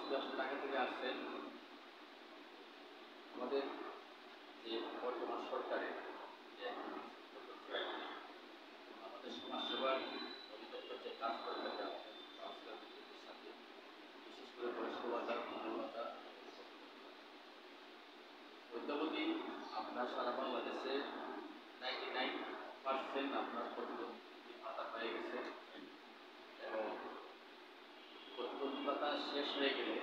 আপনি ঢাকা থেকে আসছেন, আমাদের যে বর্তমান সরকারের যে আমাদের সমাজসেবার অধিদপ্তর যে কাজ করে থাকে আমাদের কাউন্সিলরদের সাথে, বিশেষ করে বয়স্ক ভাতা, বিধবা ভাতা, মধ্যবর্তী আপনার সারা বাংলাদেশে 99% আপনার প্রতিবন্ধী ভাতা পেয়ে গেছে এবং প্রতিবন্ধী ভাতা শেষ হয়ে গেলে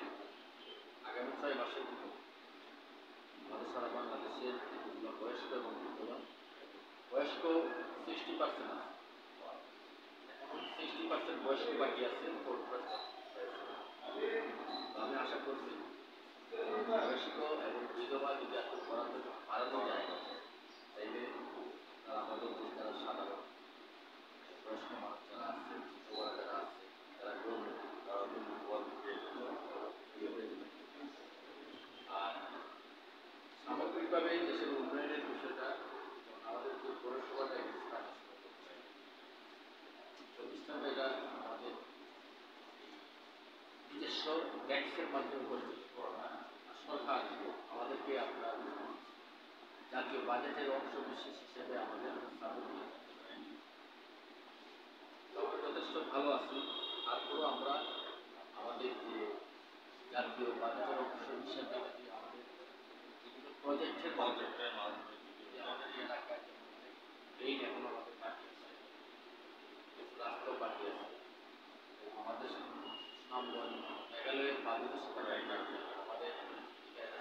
আগামী 6 মাসের ভিতরে আমাদের সারা বাংলাদেশের বয়স্ক এবং বিধবা বয়স্ক 60% আছে, এখন 60% বয়স্ক বাকি আছে, 40% আমি আশা করছি বয়স্ক এবং বিধবা যদি এত বাড়ানো যায় তাইলে আমাদের যে যারা সাধারণ বয়স্ক মানুষ যারা আছে, বিধবা যারা আছে, যারা গরিব তারা কিন্তু আর সামগ্রিকভাবে দেশের উন্নয়নের বিষয়টা আমাদের যে পৌরসভাটা প্রতিষ্ঠানটা এটা আমাদের নিজস্ব ট্যাক্সের মাধ্যমে পরিচালিত করা হয়। সরকার আমাদেরকে আপনার জাতীয় বাজেটের অংশ বিশেষ হিসেবে আমাদের যথেষ্ট ভালো আছি। তারপরেও আমরা আমাদের যে জাতীয় বাজেটের অংশ হিসেবে আমাদের বিভিন্ন প্রজেক্টের মাধ্যমে আমাদের এলাকায় ড্রেন এখন আমাদের বাকি আছে, রাস্তাও বাকি আছে। আমাদের সুনামগঞ্জ মেঘালয়ের বাংলাদেশ আমাদের এখানে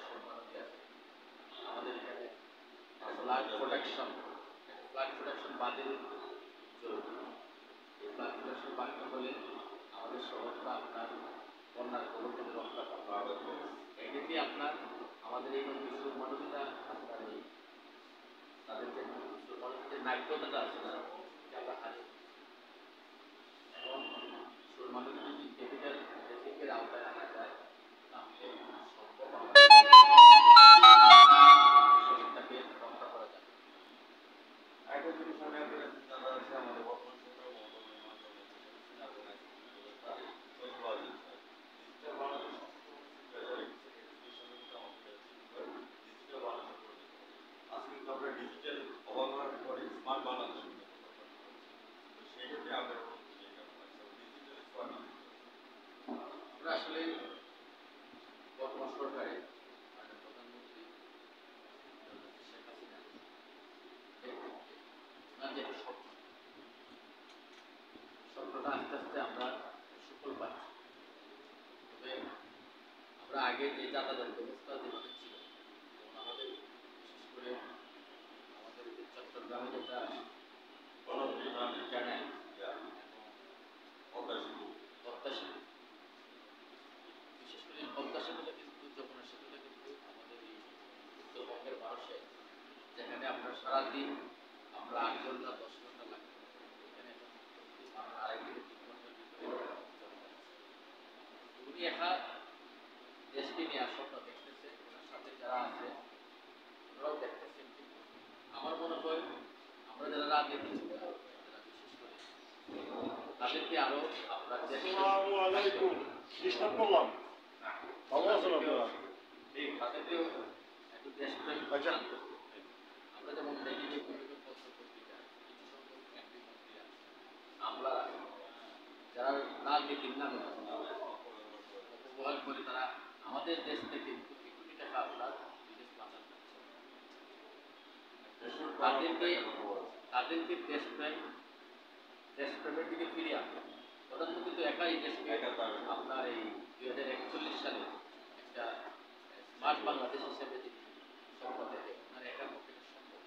সম্মানতি আছে, আমাদের এখানে ফ্লাড প্রোটেকশন বাঁধের জরুরি। এই ফ্লাড প্রোটেকশন বাঁধতে হলে আমাদের শহরটা আপনার বন্যার কবল থেকে রক্ষা করতে হবে। এমনিতেই আপনার আমাদের এই কিছু মানবিকতা আপনার এই তাদের যে মানবিকতার নাগ্যতাটা আছে আমরা হারিয়ে এখন মানবিকতা যদি ক্যাপিটাল রেজিকের আওতায় আনা যায় তাহলে সম্ভব শহরটাকে রক্ষা করা যাবে। একটা জিনিস আমি আপনাদের জানা আছে আমাদের বর্তমান সরকার ডিজিটাল অবলম্বন করে স্মার্ট বাংলাদেশ সেক্ষেত্রে আমরা আসলে বর্তমান সরকারের প্রধানমন্ত্রী শেখ হাসিনা যে স্বপ্নটা আস্তে আস্তে আমরা সুফল পাচ্ছি। তবে আমরা আগে যে যাতায়াত ব্যবস্থা যেভাবে ছিল যেমন আমাদের বিশেষ করে আমাদের যে চট্টগ্রামে যেটা চ্যানেল পদ্মা সেতু, বিশেষ করে পদ্মা সেতুটা কিন্তু যমুনা সেতুটা কিন্তু আমাদের এই উত্তরবঙ্গের মানুষের যেখানে আপনার সারাদিন আমরা 8 ঘন্টা 10 ঘন্টা লাগে এখানে আড়াই থেকে 3 ঘন্টার ভিতরে উনি একা দেশকে নিয়ে স্বপ্ন দেখতেছে, ওনার সাথে যারা আছে ওনারাও দেখতেছেন। কিন্তু আমার মনে হয় আমরা যারা রাজনীতি বিশেষ করে তাদেরকে আরো আমরা তাদেরকেও একটু দেশপ্রেম আমরা যেমন দেখি যে বিভিন্ন পত্র পত্রিকা কিছু সংখ্যক এমপি মন্ত্রীরা আমরা যারা রাজনীতির নামে অপব্যবহার করে তারা আমাদের দেশ থেকে কোটি কোটি টাকা আপনার বিদেশ পাচার করছে। তাদেরকে দেশপ্রেমের দিকে ফিরিয়ে আনবে। প্রধানমন্ত্রী তো একাই দেশকে আপনার এই 2041 সালে একটা স্মার্ট বাংলাদেশ হিসেবে তিনি স্বপ্ন দেখে ওনার একার পক্ষে সম্ভব।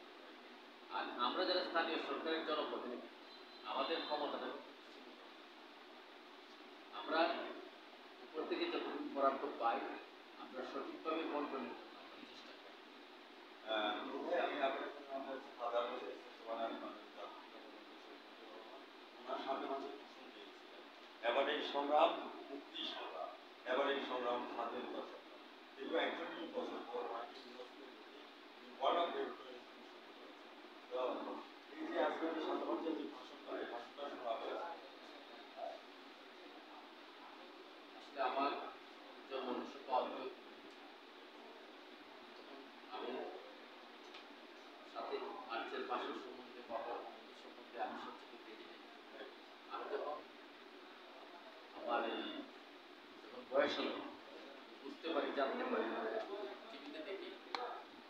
আর আমরা যারা স্থানীয় সরকারের জনপ্রতিনিধি আমাদের ক্ষমতাটা আমরা উপর থেকে যতটুকু বরাদ্দ পাই আমরা সঠিকভাবে বন্টনের জন্য আমরা চেষ্টা করি। আমি এবার এই সংগ্রাম মুক্তি সংগ্রাম, এবার এই সংগ্রাম স্বাধীনতা সংগ্রাম, এগুলো একচল্লিশ বছর পর এই যে আজকে সাধারণত যে ভাষণটা এই ভাষণটা শোনা হয়েছে আসলে আমার জন্য টিভিতে দেখি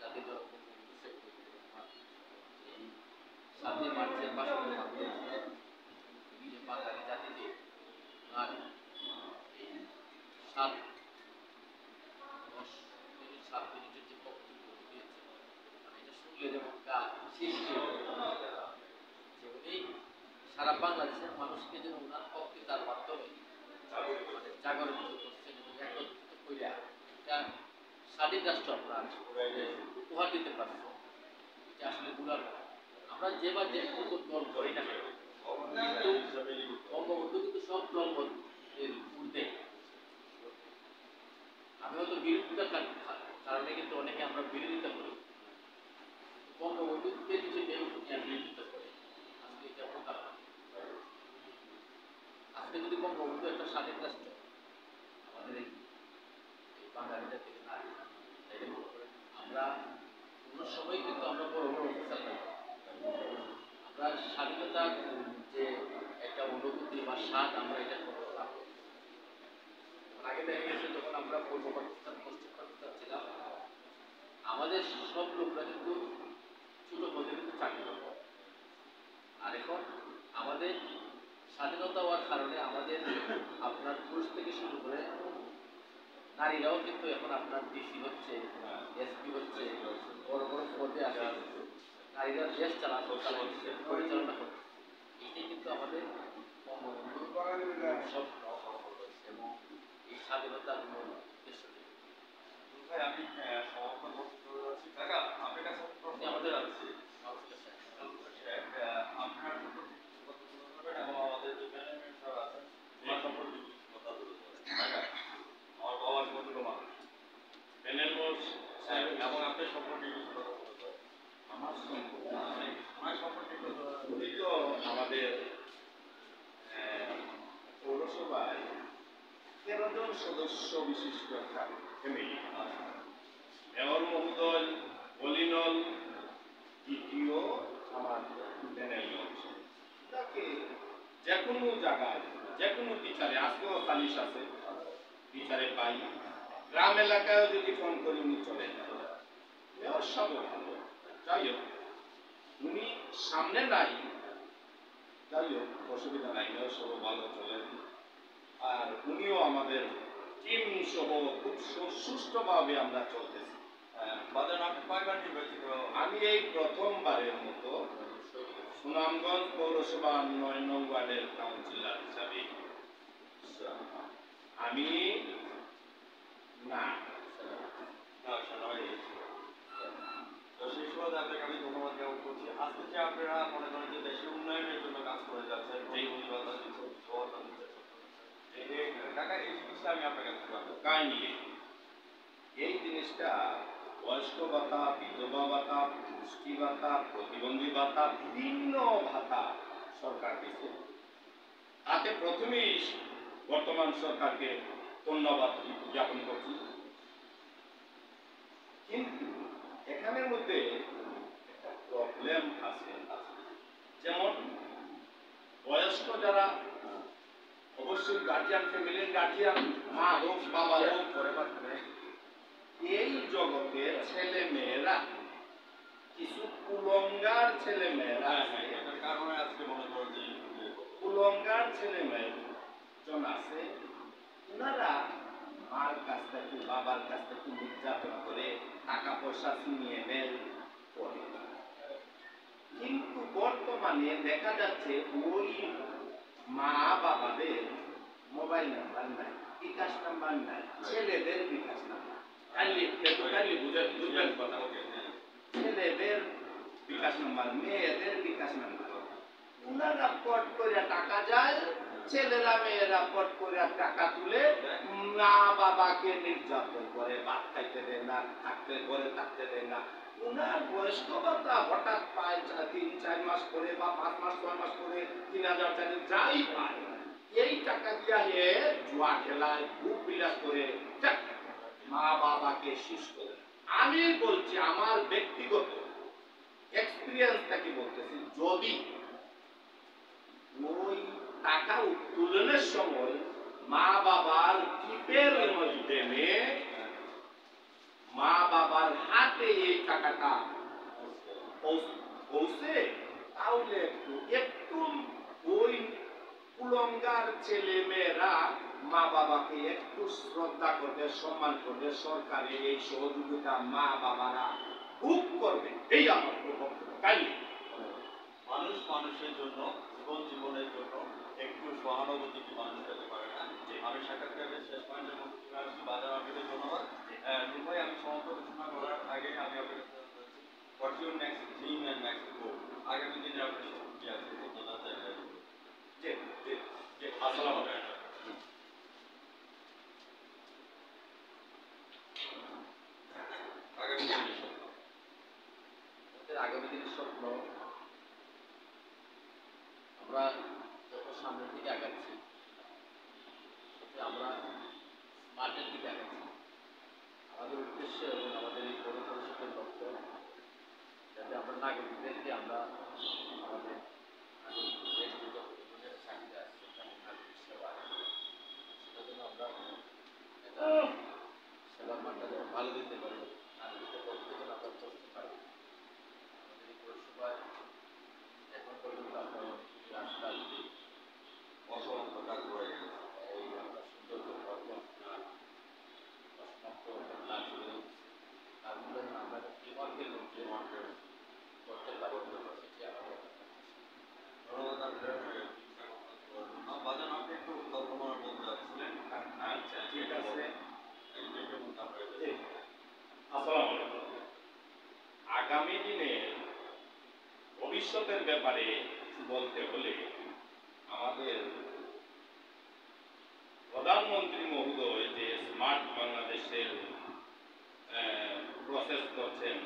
জাতির জনক বঙ্গবন্ধু শেখ মুজিবুর রহমান এই ৭ই মার্চের ভাষণের মাধ্যমে যে বাঙালি জাতিকে আর এই ৭ মিনিটের যে বক্তব্য দিয়েছে, মানে এটা শুনলে যেমন গা শিরশির করে যে উনি সারা বাংলাদেশের মানুষকে যেন ওনার বক্তৃতার মাধ্যমে মানে জাগরিত করছেন এবং একত্রিত কইরা একটা স্বাধীন রাষ্ট্র আমরা উপহার দিতে পারবো। এটা আসলে গুলার আমরা যে বা যে কোনো দল করি না কেন, কিন্তু বঙ্গবন্ধু কিন্তু সব দল এর ঊর্ধ্বে। আমি হয়তো বিরোধিতার কারণে কিন্তু অনেকে আমরা বিরোধিতা করি, বঙ্গবন্ধুকে কিছু কেউ বিরোধিতা করে। আজকে এটা প্রকার আজকে যদি বঙ্গবন্ধু একটা স্বাধীন রাষ্ট্র আমাদের এই বাঙালি জাতিকে না তাইলে আমরা কোনো সময় কিন্তু আমরা বড় বড় অফিসার পাই, আমরা স্বাধীনতার যে একটা অনুভূতি বা স্বাদ আমরা এটা করতে পারবো। আগে দেখা গেছে যখন আমরা পূর্ব পাকিস্তান পশ্চিম পাকিস্তান ছিলাম, আমাদের সব লোকরা কিন্তু ছোট পদে কিন্তু চাকরি করত। আর এখন আমাদের স্বাধীনতা হওয়ার কারণে আমাদের আপনার পুরুষ থেকে শুরু করে নারীরাও কিন্তু এখন আপনার ডিসি হচ্ছে, এসপি হচ্ছে, বড় বড় পদে আসে, নারীরা দেশ চালাচ্ছে, পরিচালনা করছে। এটাই কিন্তু আমাদের বঙ্গবন্ধু স্বপ্ন এবং এই স্বাধীনতার মূল উদ্দেশ্য। আমি সমাপ্ত করতে যাচ্ছি। কাকা, আপনার কাছে আমাদের আপনার এবং আমাদের যে ম্যানেজমেন্ট স্যার আছেন ওনার সম্পর্কে কিছু কথা বলতে কাকা, আমার বাবা সমতুল্য মানুষ প্যানেল বোর্ড এবং আপনার সম্পর্কে কিছু কথা বলতে আমার সম্পর্কে আমার সম্পর্কে উনি তো আমাদের পৌরসভায় 13 জন সদস্য বিশিষ্ট একটা ফ্যামিলি। মেয়র মহোদয়, বলিনল, দ্বিতীয় আমার প্যানেল তাকে যে কোনো জায়গায় যে কোনো টিচারে, আজকেও সালিশ আছে টিচারে পাই, গ্রাম এলাকায় যদি ফোন করি উনি চলে যায়। মেয়র সবও ভালো, যাই হোক উনি সামনে নাই, যাই হোক অসুবিধা নাই, মেয়র সব ভালো চলেন। আর উনিও আমাদের টিম সহ খুব সুষ্ঠুভাবে আমরা চলতেছি। বাজার আপনি কয়বার নির্বাচিত? আমি এই প্রথমবারের মতো সুনামগঞ্জ পৌরসভা ৯ নং ওয়ার্ডের কাউন্সিলর হিসাবে আমি না তো সেই সময় আপনাকে আমি ধন্যবাদ জ্ঞাপন করছি। আজকে যে আপনারা মনে করেন যে দেশের উন্নয়নের জন্য কাজ করে যাচ্ছেন, কাকা এই জিনিসটা আমি আপনার কাছে জানবো। কাইন্ডলি এই জিনিসটা বয়স্ক ভাতা, বিধবা ভাতা, পুষ্টি ভাতা, প্রতিবন্ধী ভাতা, বিভিন্ন ভাতা সরকার দিচ্ছে। তাতে প্রথমেই বর্তমান সরকারকে ধন্যবাদ জ্ঞাপন করছি। কিন্তু এখানের মধ্যে একটা প্রবলেম আছে, যেমন বয়স্ক যারা, অবশ্যই গার্জিয়ান, ফ্যামিলির গার্জিয়ান, মা হোক বাবা হোক, এই জগতে ছেলে মেয়েরা কিছু কুলঙ্গার ছেলে মেয়েরা কারণে আজকে মনে করেন যে কুলঙ্গার ছেলে মেয়েজন আছে, ওনারা মার কাছ থেকে বাবার কাছ থেকে নির্যাতন করে টাকা পয়সা ছিনিয়ে নেন করে। কিন্তু বর্তমানে দেখা যাচ্ছে ওই মা বাবাদের মোবাইল নাম্বার নাই, বিকাশ নাম্বার নাই, ছেলেদের বিকাশ নাম্বার, বুঝবেন কথা, ছেলেদের বিকাশ নাম্বার, মেয়েদের বিকাশ নাম্বার। ওনারা পট করে টাকা যায়, ছেলেরা মেয়েরা পট করে টাকা তুলে মা বাবাকে নির্যাতন করে, ভাত খাইতে দেয় না, থাকতে ঘরে থাকতে দেয় না। ওনার বয়স্ক ভাতা হঠাৎ পায় 3-4 মাস করে বা 5 মাস 6 মাস করে 3000 টাকা যাই পায়, এই টাকা দিয়া হে জুয়া খেলায়, ভূপ বিলাস করে মা বাবাকে শেষ করে। আমি বলছি আমার ব্যক্তিগত এক্সপিরিয়েন্সটাকে বলতেছি, যদি ওই টাকা উত্তোলনের সময় মা বাবার টিপের মাধ্যমে মা বাবার হাতে এই টাকাটা পৌঁছে, তাহলে একটু ওই কুলঙ্গার ছেলে মেয়েরা মা বাবাকে একটু শ্রদ্ধা করবে, সম্মান করবে, সরকারের এই সহযোগিতা মা বাবারা ভোগ করবে। এই আমার বক্তব্য। তাই মানুষ মানুষের জন্য, জীবনের জন্য একটু সহানুভূতি কি মানুষ পেতে পারে না? আমি সাক্ষাৎকারের শেষ পয়েন্টের মধ্যে চলে আসছি। বাজার মার্কেটের ধন্যবাদ। নুর ভাই, আমি সমাপ্ত ঘোষণা করার আগে আমি আপনার কাছে জানতে চাচ্ছি, what's your next dream and next গোল? আগামী দিনে আপনার স্বপ্ন কি আছে? ধন্যবাদ জানাই। আসসালামু আলাইকুম। আগামী দিনের স্বপ্ন। আগামী দিনের স্বপ্ন, আমরা যত সামনের দিকে আগাচ্ছি, আমরা স্মার্টের দিকে আগাচ্ছি। আমাদের উদ্দেশ্য এবং আমাদের এই পৌর পরিষদের লক্ষ্য, যাতে আমরা নাগরিকদেরকে আমরা আমাদের চাহিদা আছে নাগরিক সেবা, সেটার জন্য আমরা একটা সেবার মানটা যেন ভালো দিতে পারি, নাগরিকদের পক্ষে যেন আমরা করতে পারি। আমাদের এই পৌরসভায় এখন পর্যন্ত আমরা রাস্তা অসংখ্য কাজ করে গেছে। এই আমরা সৌন্দর্য ভবন তারগুলো যেন আমরা টিমওয়ার্কের মধ্যে করতে পারি, সেটি আমাদের ধন্যবাদ আপনার বাজার আপনি একটু কল্পনা বলতে যাচ্ছিলেন। আচ্ছা, ঠিক আছে। আপনার আসসালামু আলাইকুম। আগামী দিনের ভবিষ্যতের ব্যাপারে বলতে হলে আমাদের প্রধানমন্ত্রী মহোদয় যে স্মার্ট বাংলাদেশের প্রসেস করছেন,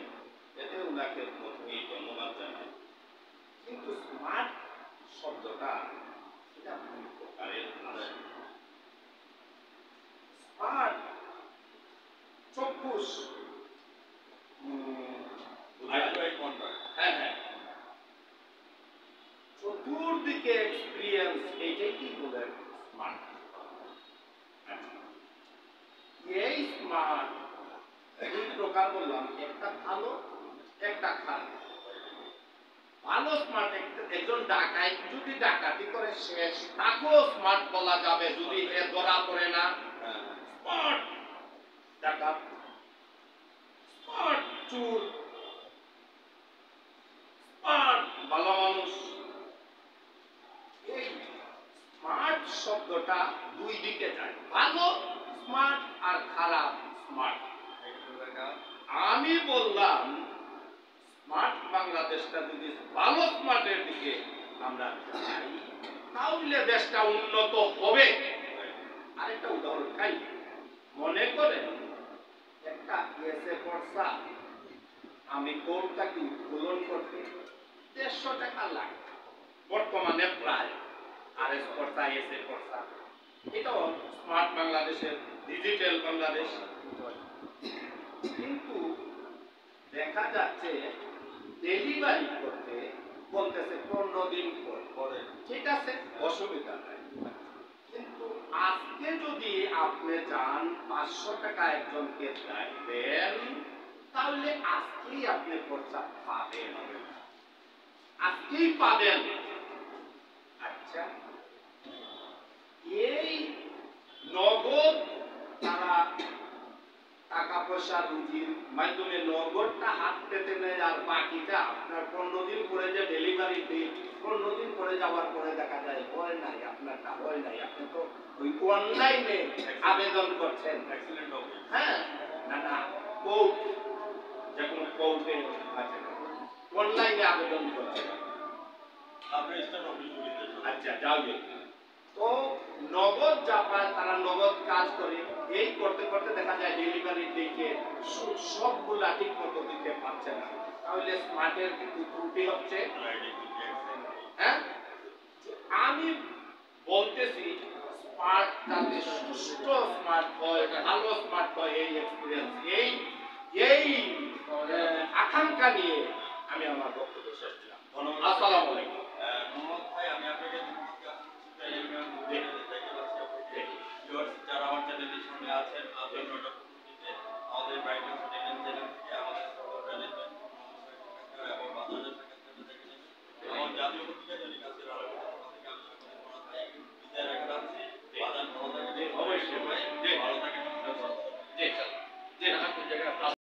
এতে ওনাকে প্রথমেই ধন্যবাদ জানাই। কিন্তু স্মার্ট শব্দটা এটা দুই প্রকারের। স্মার্ট চক্ষুষ, হ্যাঁ হ্যাঁ, চতুর্দিকে এক্সপিরিয়েন্স, এইটাই কি বলে স্মার্ট। এই স্মার্ট দুই প্রকার বললাম, একটা ভালো, একটা খারাপ। ভালো স্মার্ট, একজন ডাকাত যদি ডাকাতি করে শেষ, তাকেও স্মার্ট বলা যাবে যদি এ ধরা পড়ে না। স্মার্ট ডাকাত, স্মার্ট চোর, স্মার্ট ভালো মানুষ। এই স্মার্ট শব্দটা দুই দিকে যায়, ভালো স্মার্ট আর খারাপ স্মার্ট। আমি বললাম স্মার্ট বাংলাদেশটা যদি ভালো স্মার্টের দিকে আমরা যাই, তাহলে দেশটা উন্নত হবে। আরেকটা উদাহরণ খাই, মনে করেন একটা এসে পড়সা, আমি কোর্টটাকে উত্তোলন করতে 150 টাকা লাগে, বর্তমানে প্রায় আরএস পড়সা, এসে পড়সা। এটাও স্মার্ট বাংলাদেশের, ডিজিটাল বাংলাদেশ। কিন্তু দেখা যাচ্ছে ডেলিভারি করতে বলতেছে 15 দিন পরে। ঠিক আছে, অসুবিধা নাই। কিন্তু আজকে যদি আপনি যান 500 টাকা একজনকে দেন, তাহলে আজকেই আপনি খরচা পাবেন, আজকেই পাবেন। আচ্ছা, এই নগদ তারা টাকা পয়সা রুজির মাধ্যমে নগদটা হাত পেতে নেয়, আর বাকিটা আপনার 15 দিন পরে যে ডেলিভারি ডেট, 15 দিন পরে যাওয়ার পরে দেখা যায় হয় নাই, আপনারটা হয় নাই। আপনি তো ওই অনলাইনে আবেদন করছেন। হ্যাঁ, না না, কোর্ট, যে কোনো কোর্টে আছে, অনলাইনে আবেদন করছেন। আচ্ছা, যাও। তো নগদ যা পায় তারা নগদ কাজ করে, এই করতে করতে দেখা যায় ডেলিভারি ডেটে সবগুলা ঠিক মতো দিতে পারছে না। তাহলে স্মার্টের কিন্তু ত্রুটি হচ্ছে। হ্যাঁ, আমি বলতেছি স্মার্ট যাতে সুষ্ঠু স্মার্ট হয়, ভালো স্মার্ট হয়, এই এক্সপিরিয়েন্স, এই আকাঙ্ক্ষা নিয়ে আমি আমার বক্তব্য শেষ দিলাম। ধন্যবাদ। আসসালামু আলাইকুম। ভাই, আমি আপনাকে যারা আমার চ্যানেলের সামনে আছেন, আমাদের জাতীয় পত্রিকায় দৈনিক আজকের আলোচনা